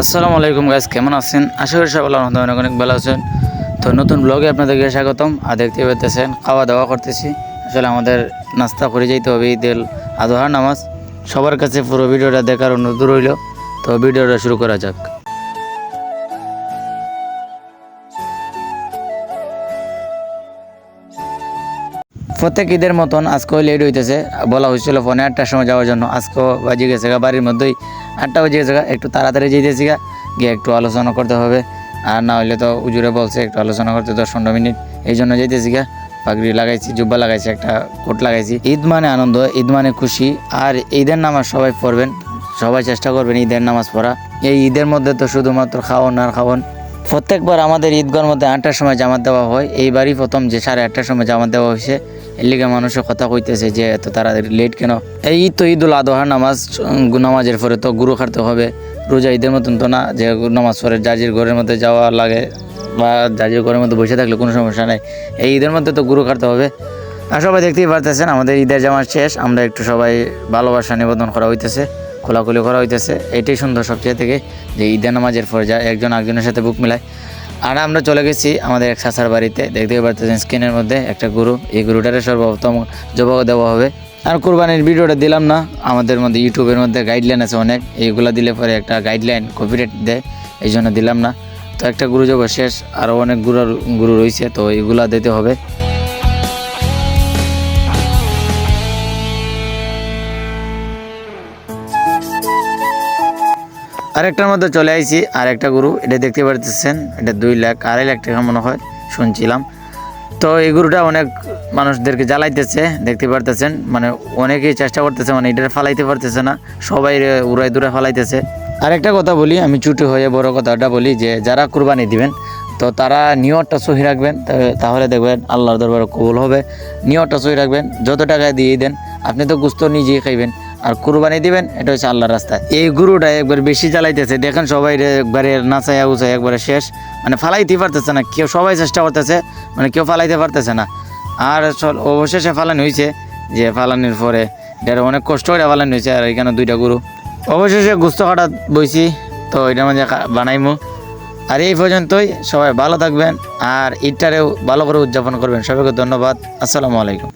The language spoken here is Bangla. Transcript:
আসসালামু আলাইকুম গাইস, কেমন আছেন? আশা করি সবাই অনেক অনেক ভালো আছেন। তো নতুন ব্লগে আপনাদেরকে স্বাগতম। আর দেখতে পাচ্ছেন খাওয়া দাওয়া করতেছি। আসলে আমাদের নাস্তা করে যাইতে হবে ঈদের আজহার নামাজ। সবার কাছে পুরো ভিডিওটা দেখার অনুরোধ রইল। তো ভিডিওটা শুরু করা যাক। প্রত্যেক ঈদের মতন আজকেও লেট হইতেছে। বলা হয়েছিল ফোনে 8টার সময় যাওয়ার জন্য, আজকেও বাজে গেছে গা, বাড়ির মধ্যেই 8টা বাজে গেছে গা। একটু তাড়াতাড়ি যেতেছি গা, গিয়ে একটু আলোচনা করতে হবে। আর না হইলে তো উজুরে বলছে একটু আলোচনা করতে 10-15 মিনিট, এই জন্য যেতেছি গা। পাগড়ি লাগাইছি, জুব্বা লাগাইছি, একটা কোট লাগাইছি। ঈদ মানে আনন্দ, ঈদ মানে খুশি। আর ঈদের নামাজ সবাই পড়বেন, সবাই চেষ্টা করবেন ঈদের নামাজ পড়া। এই ঈদের মধ্যে তো শুধুমাত্র খাওয়ান আর খাওয়ান। প্রত্যেকবার আমাদের ঈদগার মধ্যে 8টার সময় জামাত দেওয়া হয়। এইবারই প্রথম যে 8:30টার সময় জামাত দেওয়া হয়েছে। এর লিগে মানুষের কথা কইতেছে যে এত তাড়াতাড়ি লেট কেন। এই ঈদ তো ঈদুল আদহার নামাজ, নামাজের পরে তো গুরু খাটতে হবে। রোজা ঈদের মতন তো না যে নামাজ পড়ে জাজির ঘরের মধ্যে যাওয়া লাগে বা জাজির ঘরের মধ্যে বসে থাকলে কোনো সমস্যা নেই। এই ঈদের মধ্যে তো গুরু খাটতে হবে। আর সবাই দেখতেই পারতেছেন আমাদের ঈদের জামাত শেষ। আমরা একটু সবাই ভালোবাসা নিবেদন করা হইতেছে, খোলাখুলি করা হইতেছে। এটাই সুন্দর সবচেয়ে থেকে, যে ঈদের নামাজের পরে যা একজন একজনের সাথে বুক মিলায়। আর আমরা চলে গেছি আমাদের এক চাচার বাড়িতে। দেখতেই পারতেছেন স্ক্রিনের মধ্যে একটা গরু। এই গরুটারে সর্বপ্রথম জবাব দেওয়া হবে। আর কোরবানির ভিডিওটা দিলাম না, আমাদের মধ্যে ইউটিউবের মধ্যে গাইডলাইন আছে অনেক, এইগুলো দিলে পরে একটা গাইডলাইন কপিরাইট দেয়, এই জন্য দিলাম না। তো একটা গরু জব শেষ, আরও অনেক গরু রয়েছে, তো এইগুলা দিতে হবে। আরেকটার মধ্যে চলে আইছি, আর একটা গরু। এটা দেখতে পারতেছেন, এটা 2 লাখ 2.5 লাখ টাকা মনে হয় শুনছিলাম। তো এই গরুটা অনেক মানুষদেরকে জ্বালাইতেছে, দেখতে পারতেছেন। মানে অনেকেই চেষ্টা করতেছে, মানে এটা ফালাইতে পারতেছে না, সবাই উড়াই দূরে ফালাইতেছে। আরেকটা কথা বলি, আমি ছুটি হয়ে বড় কথাটা বলি, যে যারা কুরবানি দিবেন তো তারা নিয়তটা সহি রাখবেন, তাহলে দেখবেন আল্লাহর দরবারে কবুল হবে। নিয়তটা সহি রাখবেন, যত টাকা দিয়ে দেন আপনি তো গুস্ত নিজেই খাইবেন, আর কুরবানি দিবেন এটা হচ্ছে আল্লাহর রাস্তায়। এই গরুটা একবার বেশি চালাইতেছে, দেখেন সবাই একবারে নাচাইয়া উচাই একবারে শেষ, মানে ফালাইতে পারতেছে না কেউ, সবাই চেষ্টা করতেছে, মানে কেউ ফালাইতে পারতেছে না। আর অবশেষে ফালানি হয়েছে, যে ফালানির পরে এটা অনেক কষ্ট করে ফালানি হয়েছে। আর এখানে 2টা গরু অবশেষে গুস্ত কাটা বইছি, তো এটার মধ্যে বানাইমু। আর এই পর্যন্তই, সবাই ভালো থাকবেন আর ঈদটারেও ভালো করে উদযাপন করবেন। সবাইকে ধন্যবাদ। আসসালামু আলাইকুম।